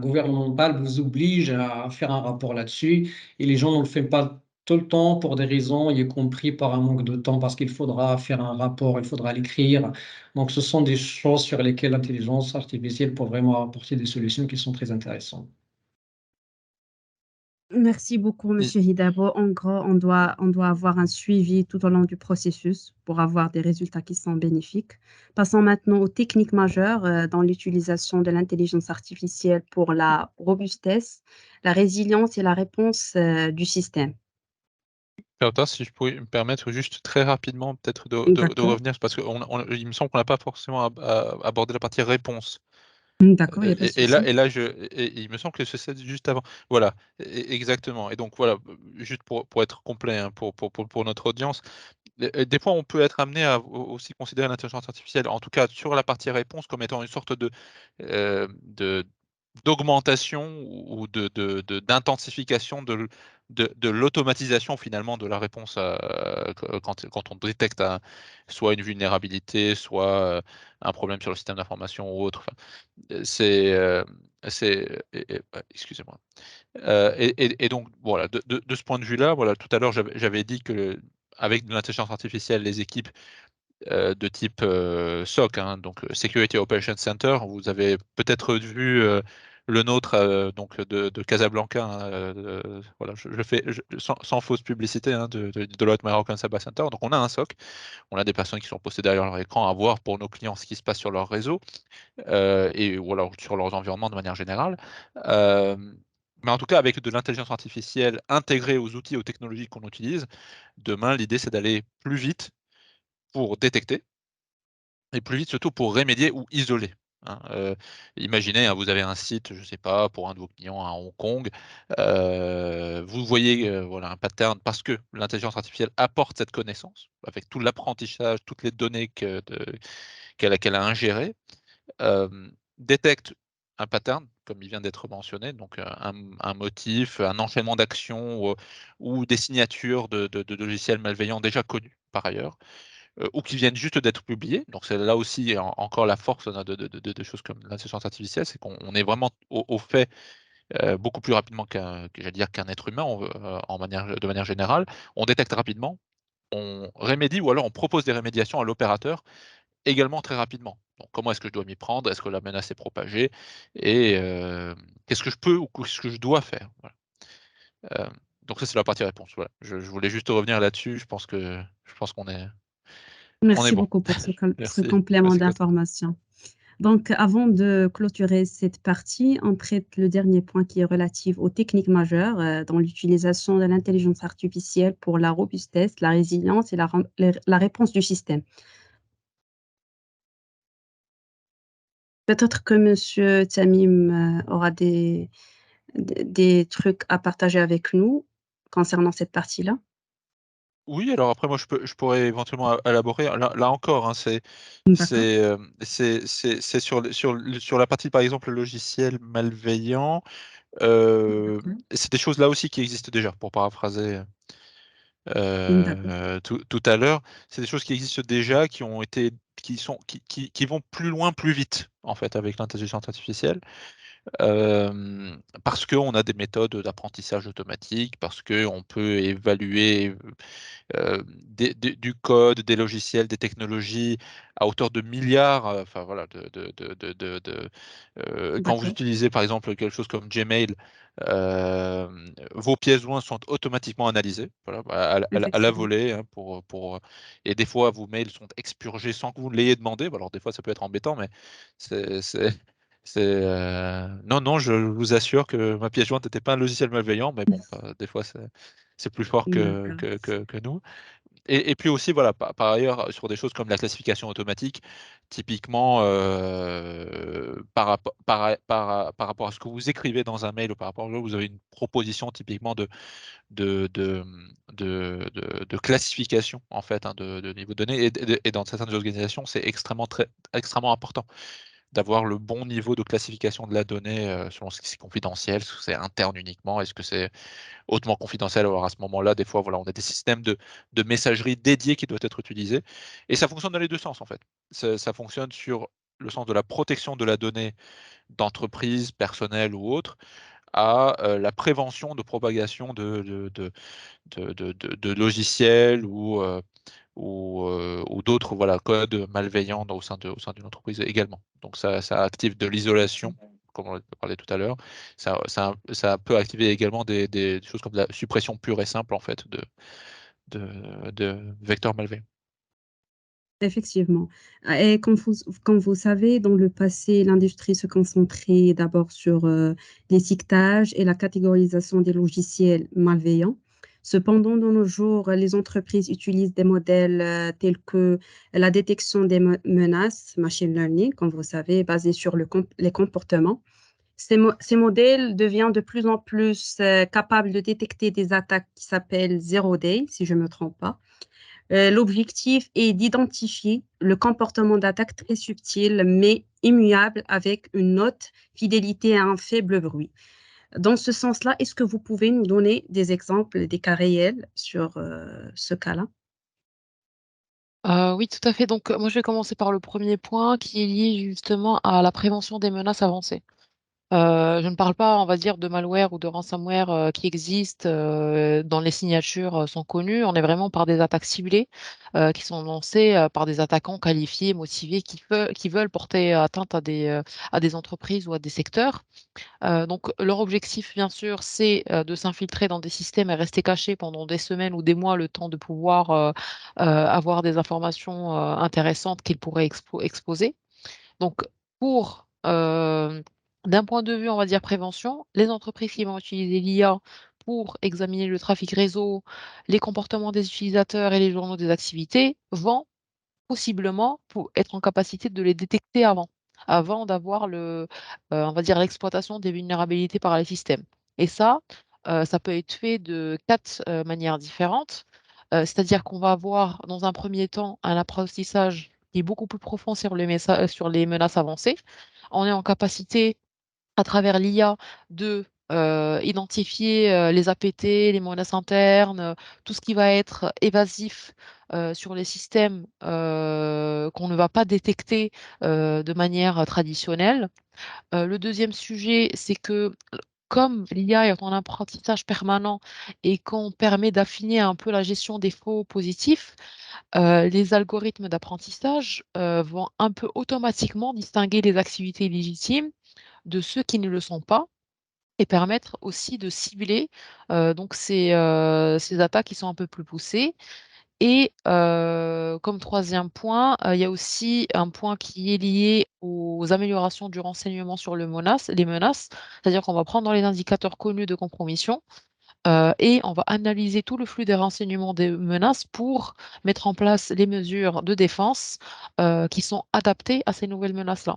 gouvernementales vous obligent à faire un rapport là-dessus et les gens ne le font pas tout le temps pour des raisons, y compris par un manque de temps, parce qu'il faudra faire un rapport, il faudra l'écrire. Donc ce sont des choses sur lesquelles l'intelligence artificielle peut vraiment apporter des solutions qui sont très intéressantes. Merci beaucoup, Monsieur Hidabo. En gros, on doit avoir un suivi tout au long du processus pour avoir des résultats qui sont bénéfiques. Passons maintenant aux techniques majeures dans l'utilisation de l'intelligence artificielle pour la robustesse, la résilience et la réponse du système. Carlotta, si je pouvais me permettre juste très rapidement peut-être de D'accord. revenir, parce qu'il me semble qu'on n'a pas forcément abordé la partie réponse. D'accord, il n'y a pas de Et souci. là, il me semble que c'est juste avant. Voilà, exactement. Et donc voilà, juste pour être complet, hein, pour notre audience, des fois on peut être amené à aussi considérer l'intelligence artificielle, en tout cas sur la partie réponse, comme étant une sorte de d'augmentation ou d'intensification de l'automatisation finalement de la réponse quand on détecte soit une vulnérabilité, soit un problème sur le système d'information ou autre. Enfin, c'est excusez-moi. Et donc voilà, de ce point de vue-là, voilà, tout à l'heure j'avais dit que avec de l'intelligence artificielle, les équipes de type SOC, hein, donc Security Operations Center. Vous avez peut-être vu le nôtre donc de Casablanca. Hein, voilà, je fais sans fausse publicité, hein, de Deloitte Moroccan Cyber Center. Donc on a un SOC, on a des personnes qui sont postées derrière leur écran à voir pour nos clients ce qui se passe sur leur réseau et ou alors sur leurs environnements de manière générale. Euh, mais en tout cas, avec de l'intelligence artificielle intégrée aux outils, aux technologies qu'on utilise, demain, l'idée, c'est d'aller plus vite pour détecter, et plus vite surtout pour remédier ou isoler. Hein. Imaginez, hein, vous avez un site, je ne sais pas, pour un de vos clients à Hong Kong, vous voyez voilà, un pattern parce que l'intelligence artificielle apporte cette connaissance avec tout l'apprentissage, toutes les données qu'elle a ingérées, détecte un pattern, comme il vient d'être mentionné, donc un motif, un enchaînement d'actions ou des signatures de logiciels malveillants déjà connus par ailleurs, ou qui viennent juste d'être publiés. Donc c'est là aussi encore la force de choses comme l'intelligence artificielle, c'est qu'on est vraiment au fait beaucoup plus rapidement qu'un être humain de manière générale. On détecte rapidement, on remédie ou alors on propose des rémédiations à l'opérateur également très rapidement. Donc comment est-ce que je dois m'y prendre? Est-ce que la menace est propagée? Et qu'est-ce que je peux ou qu'est-ce que je dois faire? Voilà. Donc ça c'est la partie réponse. Voilà. Je voulais juste revenir là-dessus. Je pense on est Merci bon. beaucoup pour ce Merci. complément Merci Claude. d'information. Donc, avant de clôturer cette partie, on traite le dernier point qui est relatif aux techniques majeures dans l'utilisation de l'intelligence artificielle pour la robustesse, la résilience et la réponse du système. Peut-être que Monsieur Tamim aura des trucs à partager avec nous concernant cette partie-là. Oui, alors après moi je pourrais éventuellement élaborer. Là encore, hein, D'accord, c'est sur la partie par exemple logiciel malveillant. d'accord, C'est des choses là aussi qui existent déjà, pour paraphraser d'accord, tout à l'heure. C'est des choses qui existent déjà, qui vont plus loin, plus vite, en fait, avec l'intelligence artificielle. Parce qu'on a des méthodes d'apprentissage automatique, parce qu'on peut évaluer du code, des logiciels, des technologies à hauteur de milliards. Enfin voilà, quand vous d'accord, utilisez par exemple quelque chose comme Gmail, euh, vos pièces jointes sont automatiquement analysées, voilà, à la effectivement. volée, hein, et des fois vos mails sont expurgés sans que vous l'ayez demandé. Alors des fois ça peut être embêtant, mais c'est non, non, je vous assure que ma pièce jointe n'était pas un logiciel malveillant, mais bon, des fois c'est plus fort D'accord. que nous. Et puis aussi, voilà, par ailleurs, sur des choses comme la classification automatique, typiquement, par rapport à ce que vous écrivez dans un mail ou par rapport à vous avez une proposition typiquement de classification, en fait, hein, de niveau de données. Et dans certaines organisations, c'est extrêmement important d'avoir le bon niveau de classification de la donnée, selon ce que c'est confidentiel, est-ce que c'est interne uniquement, est-ce que c'est hautement confidentiel. Alors à ce moment-là, des fois, voilà, on a des systèmes de messagerie dédiés qui doivent être utilisés. Et ça fonctionne dans les deux sens, en fait. Ça fonctionne sur le sens de la protection de la donnée d'entreprise, personnelle ou autre, à la prévention de propagation de logiciels ou d'autres, voilà, codes malveillants au sein d'une entreprise également. Donc ça active de l'isolation, comme on a parlé tout à l'heure. Ça peut activer également des choses comme la suppression pure et simple, en fait, de vecteurs malveillants. Effectivement. Et comme vous savez, dans le passé, l'industrie se concentrait d'abord sur l'étiquetage et la catégorisation des logiciels malveillants. Cependant, de nos jours, les entreprises utilisent des modèles tels que la détection des menaces, machine learning, comme vous savez, basés sur les comportements. Ces modèles deviennent de plus en plus capables de détecter des attaques qui s'appellent zero day, si je ne me trompe pas. L'objectif est d'identifier le comportement d'attaque très subtil mais immuable avec une haute fidélité et un faible bruit. Dans ce sens-là, est-ce que vous pouvez nous donner des exemples, des cas réels sur ce cas-là? Oui, tout à fait. Donc, moi, je vais commencer par le premier point qui est lié justement à la prévention des menaces avancées. Je ne parle pas, on va dire, de malware ou de ransomware, qui existent, dont les signatures, sont connues. On est vraiment par des attaques ciblées, qui sont lancées, par des attaquants qualifiés, motivés, qui veulent porter atteinte à des entreprises ou à des secteurs. Donc leur objectif, bien sûr, c'est, de s'infiltrer dans des systèmes et rester cachés pendant des semaines ou des mois, le temps de pouvoir, avoir des informations, intéressantes qu'ils pourraient exposer. Donc pour, d'un point de vue, on va dire prévention, les entreprises qui vont utiliser l'IA pour examiner le trafic réseau, les comportements des utilisateurs et les journaux des activités vont possiblement pour être en capacité de les détecter avant d'avoir on va dire l'exploitation des vulnérabilités par les systèmes. Et ça peut être fait de 4 manières différentes. C'est-à-dire qu'on va avoir dans un premier temps un apprentissage qui est beaucoup plus profond sur les menaces avancées. On est en capacité à travers l'IA de, identifier, les APT, les menaces internes, tout ce qui va être évasif, sur les systèmes, qu'on ne va pas détecter, de manière traditionnelle. Le deuxième sujet, c'est que, comme l'IA est en apprentissage permanent et qu'on permet d'affiner un peu la gestion des faux positifs, les algorithmes d'apprentissage, vont un peu automatiquement distinguer les activités légitimes de ceux qui ne le sont pas et permettre aussi de cibler, donc ces attaques qui sont un peu plus poussées et comme troisième point, il y a aussi un point qui est lié aux améliorations du renseignement sur les menaces. C'est-à-dire qu'on va prendre les indicateurs connus de compromission, et on va analyser tout le flux des renseignements des menaces pour mettre en place les mesures de défense, qui sont adaptées à ces nouvelles menaces-là.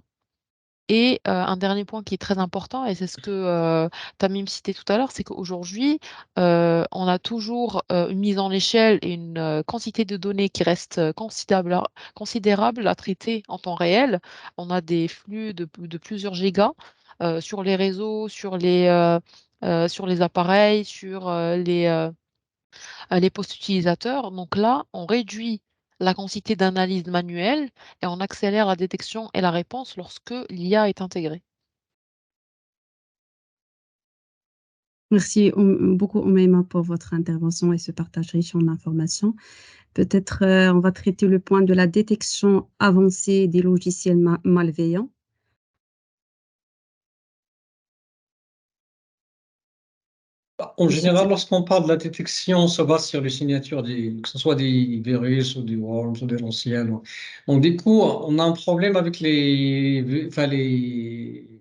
Et un dernier point qui est très important et c'est ce que, Tamim citait tout à l'heure, c'est qu'aujourd'hui, on a toujours, une mise en échelle et une, quantité de données qui reste, considérable à traiter en temps réel. On a des flux de plusieurs gigas, sur les réseaux, sur les appareils, les postes utilisateurs. Donc là, on réduit la quantité d'analyse manuelle et on accélère la détection et la réponse lorsque l'IA est intégrée. Merci beaucoup, Oumaima, pour votre intervention et ce partage riche en informations. Peut-être on va traiter le point de la détection avancée des logiciels malveillants. En Monsieur général, Ti- lorsqu'on parle de la détection, on se base sur les signatures, que ce soit des virus ou des worms ou des anciennes. Donc, du coup, on a un problème avec les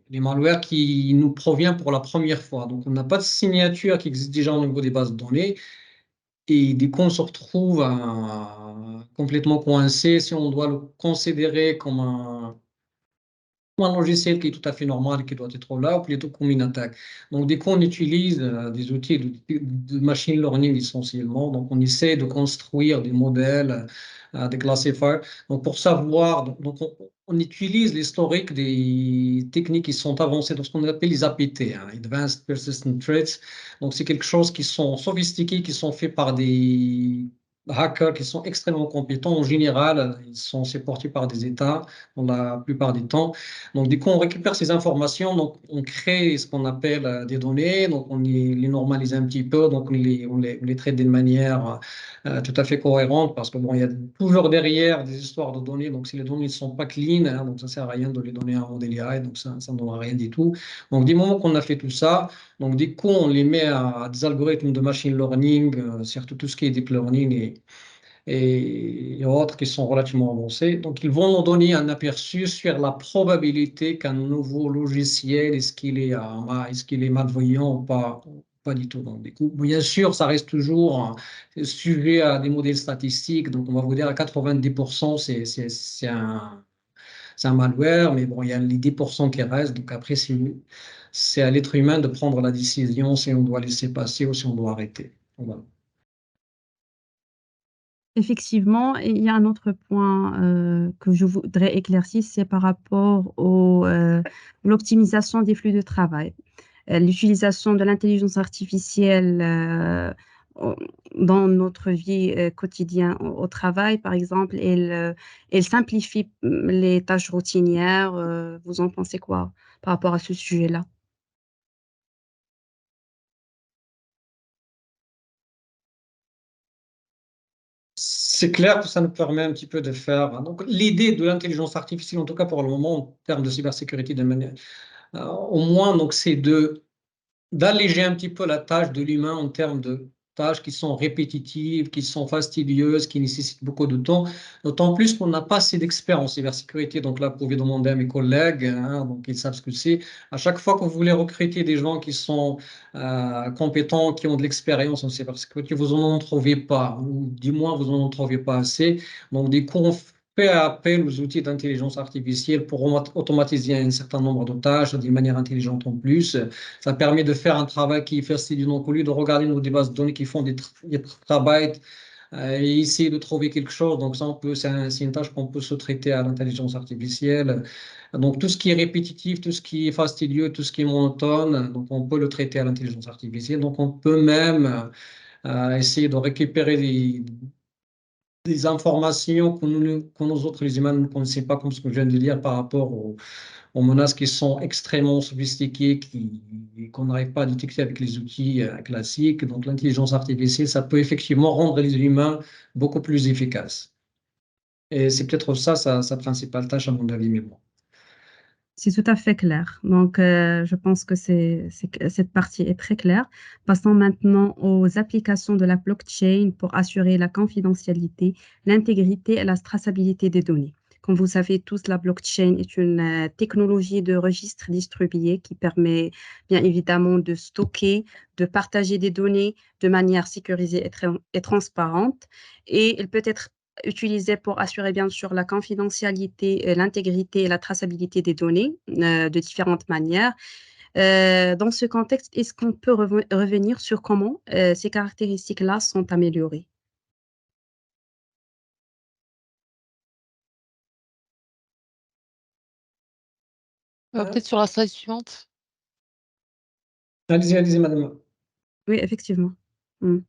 malwares qui nous proviennent pour la première fois. Donc, on n'a pas de signature qui existe déjà au niveau des bases de données. Et du coup, on se retrouve complètement coincé si on doit le considérer comme un logiciel qui est tout à fait normal et qui doit être là, ou plutôt comme une attaque. Donc, dès qu'on utilise des outils de machine learning essentiellement, donc on essaie de construire des modèles, des classifiers. Donc, pour savoir, on utilise l'historique des techniques qui sont avancées dans ce qu'on appelle les APT, hein, Advanced Persistent Threats. Donc, c'est quelque chose qui sont sophistiqués, qui sont faits par des hackers qui sont extrêmement compétents. En général, ils sont supportés par des États dans la plupart du temps. Donc, du coup, on récupère ces informations, donc on crée ce qu'on appelle des données, donc on les normalise un petit peu, donc on les traite d'une manière tout à fait cohérente, parce que bon, il y a toujours derrière des histoires de données, donc si les données ne sont pas clean, hein, donc ça ne sert à rien de les donner à un modèle AI, donc ça ne donnera rien du tout. Donc, du moment qu'on a fait tout ça, donc du coup, on les met à des algorithmes de machine learning, surtout tout ce qui est deep learning et autres qui sont relativement avancés. Donc, ils vont nous donner un aperçu sur la probabilité qu'un nouveau logiciel, est-ce qu'il est malveillant ou pas, pas du tout. Donc, du coup, bien sûr, ça reste toujours sujet à des modèles statistiques. Donc, on va vous dire à 90%, c'est un malware, mais bon, il y a les 10% qui restent. Donc, après, c'est à l'être humain de prendre la décision si on doit laisser passer ou si on doit arrêter. Voilà. Effectivement, il y a un autre point que je voudrais éclaircir, c'est par rapport l'optimisation des flux de travail. L'utilisation de l'intelligence artificielle au- dans notre vie quotidienne au travail, par exemple, elle simplifie les tâches routinières. Vous en pensez quoi par rapport à ce sujet-là? C'est clair que ça nous permet un petit peu de faire, hein. Donc, l'idée de l'intelligence artificielle, en tout cas pour le moment, en termes de cybersécurité, au moins, donc, c'est d'alléger un petit peu la tâche de l'humain en termes de tâches qui sont répétitives, qui sont fastidieuses, qui nécessitent beaucoup de temps. D'autant plus qu'on n'a pas assez d'experts en cybersécurité. Donc là, vous pouvez demander à mes collègues, hein, donc ils savent ce que c'est. À chaque fois que vous voulez recruter des gens qui sont compétents, qui ont de l'expérience en cybersécurité, vous n'en trouvez pas, ou du moins vous n'en trouvez pas assez. Donc du coup, on fait appel aux outils d'intelligence artificielle pour automatiser un certain nombre de tâches d'une manière intelligente en plus. Ça permet de faire un travail qui est facile. Donc, au lieu de regarder nos bases de données qui font des travaux et essayer de trouver quelque chose, donc ça, c'est une tâche qu'on peut se traiter à l'intelligence artificielle. Donc, tout ce qui est répétitif, tout ce qui est fastidieux, tout ce qui est monotone, donc on peut le traiter à l'intelligence artificielle. Donc, on peut même essayer de récupérer des informations que nous autres, les humains, ne connaissons pas, comme ce que je viens de dire, par rapport aux menaces qui sont extrêmement sophistiquées, qu'on n'arrive pas à détecter avec les outils classiques. Donc, l'intelligence artificielle, ça peut effectivement rendre les humains beaucoup plus efficaces. Et c'est peut-être ça, sa principale tâche, à mon avis, mais bon. C'est tout à fait clair. Donc, je pense que cette partie est très claire. Passons maintenant aux applications de la blockchain pour assurer la confidentialité, l'intégrité et la traçabilité des données. Comme vous savez tous, la blockchain est une technologie de registre distribué qui permet bien évidemment de stocker, de partager des données de manière sécurisée et transparente. Et elle peut être utilisé pour assurer bien sûr la confidentialité, l'intégrité et la traçabilité des données de différentes manières. Dans ce contexte, est-ce qu'on peut revenir sur comment ces caractéristiques-là sont améliorées? Peut-être sur la slide suivante. Allez-y, madame. Oui, effectivement. Mm.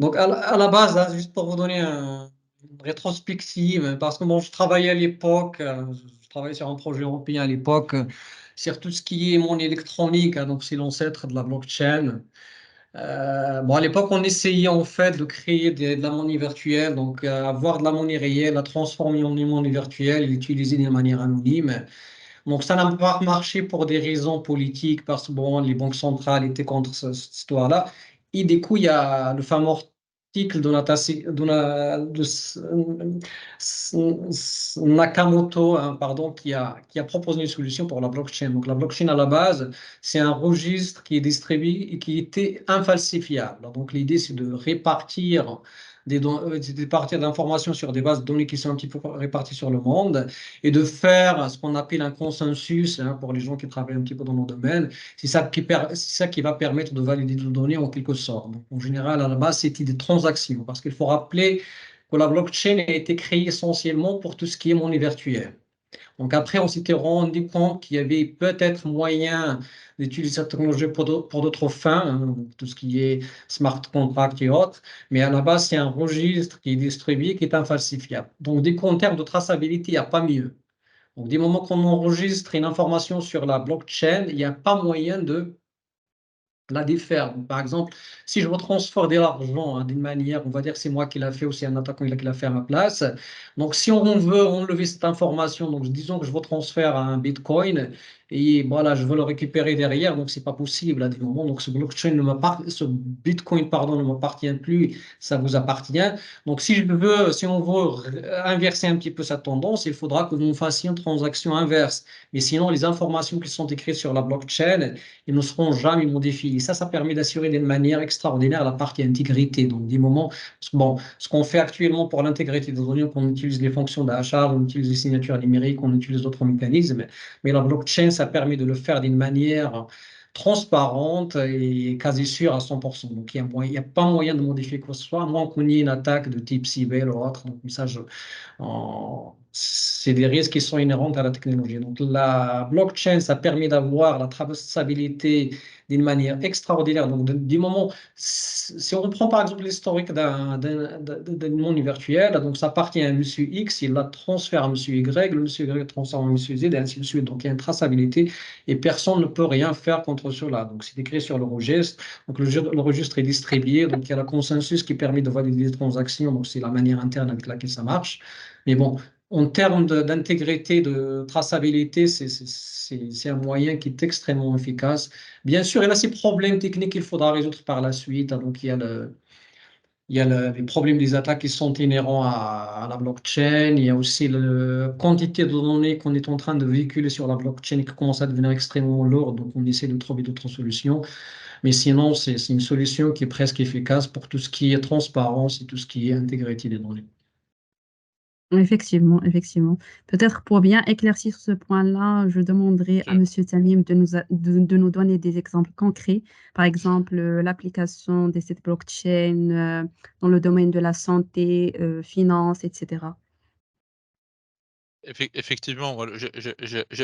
Donc, à la base, hein, juste pour vous donner une rétrospective, parce que bon, je travaillais à l'époque, je travaillais sur un projet européen à l'époque, sur tout ce qui est monnaie électronique, hein, donc c'est l'ancêtre de la blockchain. Bon, à l'époque, on essayait en fait de créer de la monnaie virtuelle, donc avoir de la monnaie réelle, la transformer en une monnaie virtuelle et l'utiliser de manière anonyme. Donc, ça n'a pas marché pour des raisons politiques, parce que bon, les banques centrales étaient contre cette histoire-là. Et du coup, il y a le fameux article de Nakamoto, hein, pardon, qui a proposé une solution pour la blockchain. Donc, la blockchain, à la base, c'est un registre qui est distribué et qui était infalsifiable. Donc, l'idée, c'est de répartir d'informations sur des bases de données qui sont un petit peu réparties sur le monde et de faire ce qu'on appelle un consensus, hein, pour les gens qui travaillent un petit peu dans le domaine. C'est ça qui va permettre de valider nos données en quelque sorte. Donc, en général, à la base, c'était des transactions parce qu'il faut rappeler que la blockchain a été créée essentiellement pour tout ce qui est monnaie virtuelle. Donc après, on s'était rendu compte qu'il y avait peut-être moyen d'utiliser cette technologie pour d'autres fins, hein, tout ce qui est smart contract et autres, mais à la base, c'est un registre qui est distribué, qui est infalsifiable. Donc, dès qu'en termes de traçabilité, il n'y a pas mieux. Donc, du moment qu'on enregistre une information sur la blockchain, il n'y a pas moyen de la défaire. Par exemple, si je retransfère de l'argent, hein, d'une manière, on va dire que c'est moi qui l'a fait ou c'est un attaquant qui l'a fait à ma place. Donc, si on veut enlever cette information, donc disons que je retransfère un Bitcoin et voilà, je veux le récupérer derrière, donc c'est pas possible à des moments. Donc, ce Bitcoin, pardon, ne m'appartient plus, ça vous appartient. Donc, si on veut inverser un petit peu cette tendance, il faudra que nous fassions une transaction inverse. Mais sinon, les informations qui sont écrites sur la blockchain, ils ne seront jamais modifiés. Et ça permet d'assurer d'une manière extraordinaire la partie intégrité. Donc, des moments, bon, ce qu'on fait actuellement pour l'intégrité des données, on utilise les fonctions d'achat, on utilise les signatures numériques, on utilise d'autres mécanismes, mais la blockchain, ça permet de le faire d'une manière transparente et quasi sûre à 100%. Donc, il n'y a pas moyen de modifier quoi que ce soit, à moins qu'on y ait une attaque de type cyber ou autre. Donc, ça, c'est des risques qui sont inhérents à la technologie. Donc, la blockchain, ça permet d'avoir la traçabilité d'une manière extraordinaire. Donc, du moment, si on prend par exemple l'historique d'un monde virtuel, donc ça appartient à M. X, il la transfère à M. Y, le M. Y transfère à M. Z, et ainsi de suite. Donc, il y a une traçabilité et personne ne peut rien faire contre cela. Donc, c'est écrit sur le registre. Donc, le registre est distribué. Donc, il y a le consensus qui permet de valider les transactions. Donc, c'est la manière interne avec laquelle ça marche. Mais bon, en termes d'intégrité, de traçabilité, c'est un moyen qui est extrêmement efficace. Bien sûr, il y a ces problèmes techniques qu'il faudra résoudre par la suite. Donc, il y a les problèmes des attaques qui sont inhérents à la blockchain. Il y a aussi la quantité de données qu'on est en train de véhiculer sur la blockchain qui commence à devenir extrêmement lourde. Donc, on essaie de trouver d'autres solutions. Mais sinon, c'est une solution qui est presque efficace pour tout ce qui est transparence et tout ce qui est intégrité des données. Effectivement, effectivement. Peut-être pour bien éclaircir ce point-là, je demanderai à Ok. Monsieur Tamim de nous donner des exemples concrets. Par exemple, l'application de cette blockchain dans le domaine de la santé, finance, etc. Effectivement, moi,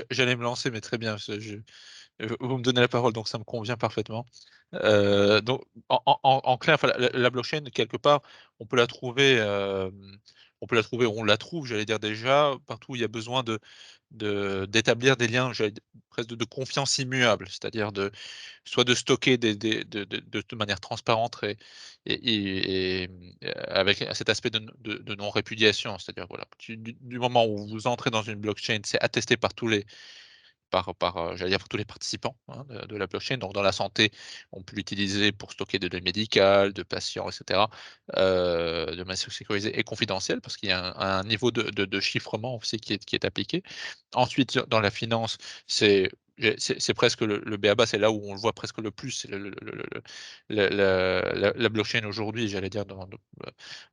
j'allais me lancer, mais très bien. Vous me donnez la parole, donc ça me convient parfaitement. Donc, en clair, enfin, la blockchain, quelque part, on peut la trouver, on la trouve, j'allais dire déjà, partout où il y a besoin d'établir des liens, presque de confiance immuable, c'est-à-dire soit de stocker de manière transparente avec cet aspect de non-répudiation. C'est-à-dire, voilà, du moment où vous entrez dans une blockchain, c'est attesté par j'allais dire pour tous les participants, hein, de la blockchain. Donc dans la santé, on peut l'utiliser pour stocker des données médicales, de patients, et cetera, de manière sécurisée et confidentielle parce qu'il y a un niveau de chiffrement aussi qui est appliqué. Ensuite, dans la finance, c'est presque le b.a-ba, c'est là où on le voit presque le plus, c'est la blockchain aujourd'hui, j'allais dire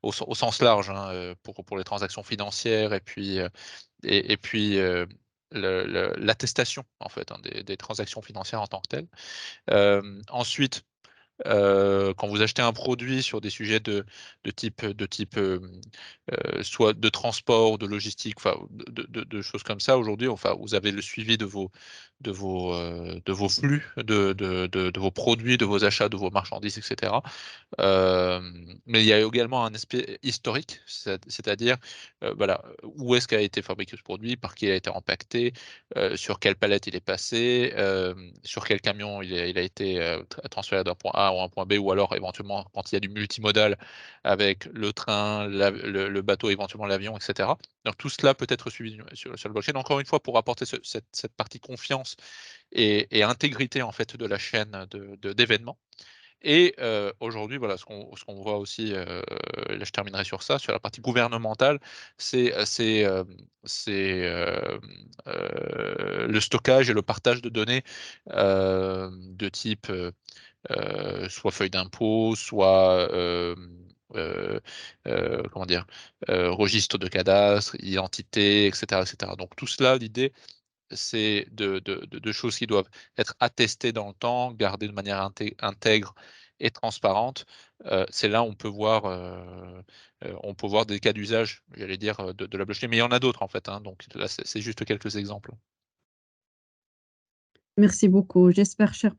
au sens large, hein, pour les transactions financières et puis, l'attestation en fait, hein, des transactions financières en tant que telles. Ensuite, quand vous achetez un produit sur des sujets soit de transport, de logistique, enfin de choses comme ça, aujourd'hui, enfin, vous avez le suivi de vos flux, de vos produits, de vos achats, de vos marchandises, et cetera. Mais il y a également un aspect historique, c'est-à-dire, voilà, où est-ce qu'a été fabriqué ce produit, par qui il a été empaqueté, sur quelle palette il est passé, sur quel camion il a été, transféré d'un point A ou un point B, ou alors éventuellement quand il y a du multimodal avec le train, le bateau, éventuellement l'avion, et cetera. Donc tout cela peut être suivi sur le blockchain. Encore une fois, pour apporter cette partie confiance et intégrité en fait de la chaîne d'événements. Et aujourd'hui, voilà, ce qu'on voit aussi, là je terminerai sur ça, sur la partie gouvernementale, c'est le stockage et le partage de données, de type, soit feuille d'impôt, soit, comment dire? Registre de cadastre, identité, et cetera. Donc tout cela, l'idée, c'est de choses qui doivent être attestées dans le temps, gardées de manière intègre et transparente. C'est là où on peut voir des cas d'usage, j'allais dire, de la blockchain, mais il y en a d'autres en fait, hein, donc là, c'est juste quelques exemples. Merci beaucoup. J'espère, chers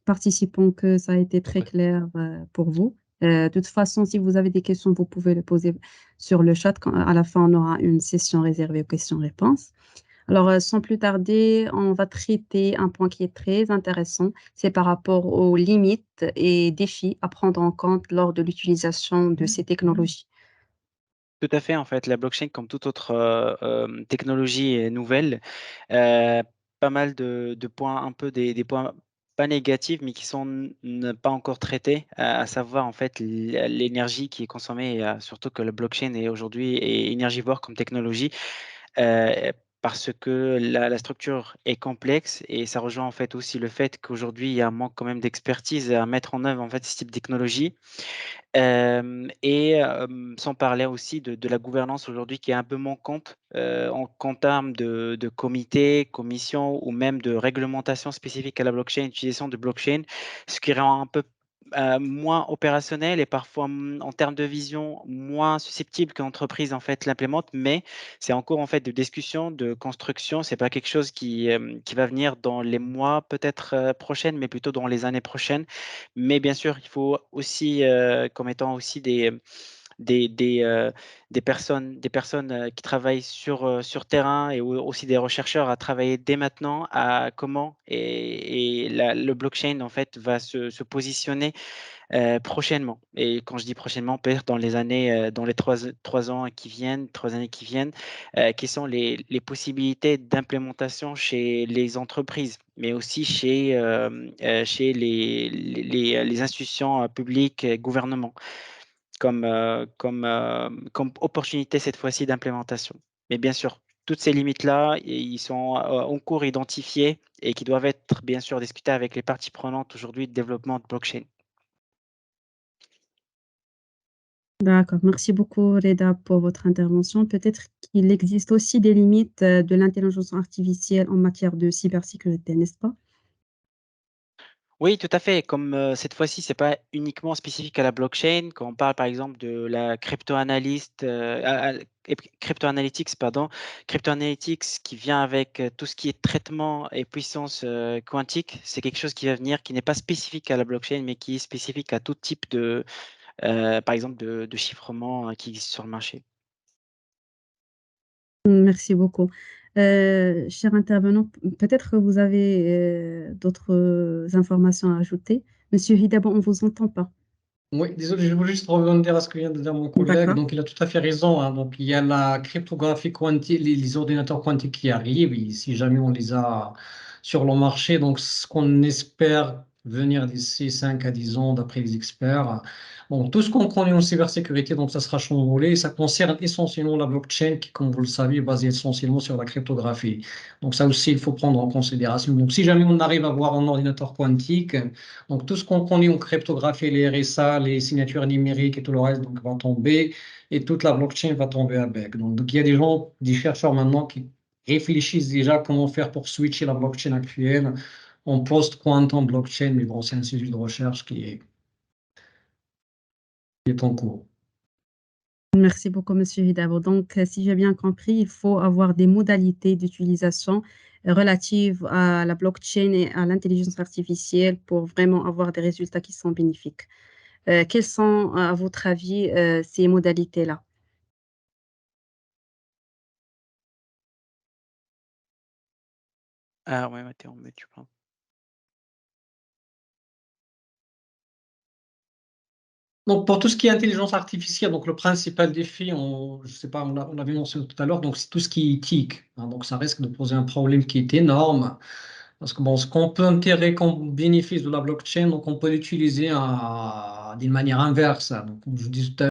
participants, que ça a été très Après. clair pour vous. De toute façon, si vous avez des questions, vous pouvez les poser sur le chat. À la fin, on aura une session réservée aux questions-réponses. Alors, sans plus tarder, on va traiter un point qui est très intéressant. C'est par rapport aux limites et défis à prendre en compte lors de l'utilisation de ces technologies. Tout à fait, en fait, la blockchain, comme toute autre technologie nouvelle, pas mal de points, un peu des points pas négatifs, mais qui sont pas encore traités, à savoir en fait l'énergie qui est consommée, surtout que la blockchain est aujourd'hui est énergivore comme technologie. Parce que la structure est complexe et ça rejoint en fait aussi le fait qu'aujourd'hui il y a un manque quand même d'expertise à mettre en œuvre en fait ce type de technologie. Sans parler aussi de la gouvernance aujourd'hui qui est un peu manquante, en termes de comités, commissions ou même de réglementation spécifique à la blockchain, utilisation de blockchain, ce qui rend un peu, moins opérationnel et parfois, en termes de vision, moins susceptible qu'une entreprise en fait l'implémente. Mais c'est en cours en fait de discussion, de construction. C'est pas quelque chose qui va venir dans les mois peut-être, prochaines, mais plutôt dans les années prochaines. Mais bien sûr, il faut aussi, comme étant aussi des des, heu, des personnes, qui travaillent sur terrain et aussi des chercheurs à travailler dès maintenant à comment le blockchain en fait va se positionner, prochainement. Et quand je dis prochainement, peut-être dans les années, dans les 3 ans qui viennent, 3 années qui viennent, quelles sont les possibilités d'implémentation chez les entreprises, mais aussi chez les institutions, publiques et gouvernements comme opportunité cette fois-ci d'implémentation. Mais bien sûr, toutes ces limites-là, ils sont, en cours identifiés et qui doivent être bien sûr discutés avec les parties prenantes aujourd'hui de développement de blockchain. D'accord. Merci beaucoup, Reda, pour votre intervention. Peut-être qu'il existe aussi des limites de l'intelligence artificielle en matière de cybersécurité, n'est-ce pas? Oui, tout à fait. Comme, cette fois-ci, c'est pas uniquement spécifique à la blockchain. Quand on parle, par exemple, de la crypto-analyste, crypto-analytics, pardon. Crypto-analytics qui vient avec, tout ce qui est traitement et puissance, quantique. C'est quelque chose qui va venir, qui n'est pas spécifique à la blockchain, mais qui est spécifique à tout type par exemple, de chiffrement, qui existe sur le marché. Merci beaucoup. Cher intervenant, peut-être que vous avez d'autres informations à ajouter. Monsieur Hidabo, on ne vous entend pas. Oui, désolé, je voulais juste rebondir à ce que vient de dire mon collègue. D'accord. Donc, il a tout à fait raison, hein. Donc, il y a la cryptographie quantique, les ordinateurs quantiques qui arrivent, et si jamais on les a sur le marché, donc ce qu'on espère venir d'ici 5 à 10 ans, d'après les experts. Bon, tout ce qu'on connaît en cybersécurité, donc ça sera chamboulé, et ça concerne essentiellement la blockchain, qui, comme vous le savez, est basée essentiellement sur la cryptographie. Donc, ça aussi, il faut prendre en considération. Donc, si jamais on arrive à avoir un ordinateur quantique, donc, tout ce qu'on connaît en cryptographie, les RSA, les signatures numériques et tout le reste, donc, va tomber et toute la blockchain va tomber avec. Donc, il y a des gens, des chercheurs maintenant qui réfléchissent déjà comment faire pour switcher la blockchain actuelle en post-quantum blockchain, mais bon, c'est un sujet de recherche qui est en cours. Merci beaucoup, Monsieur Hidabo. Donc, si j'ai bien compris, il faut avoir des modalités d'utilisation relatives à la blockchain et à l'intelligence artificielle pour vraiment avoir des résultats qui sont bénéfiques. Quelles sont, à votre avis, ces modalités-là? Ah ouais, ouais, tu es en mute, je pense. Donc, pour tout ce qui est intelligence artificielle, donc le principal défi, je sais pas, on l'avait mentionné tout à l'heure, donc c'est tout ce qui est éthique, hein. Donc, ça risque de poser un problème qui est énorme. Parce que bon, ce qu'on peut en tirer comme bénéfice de la blockchain, donc on peut l'utiliser d'une manière inverse. Donc, comme je disais tout à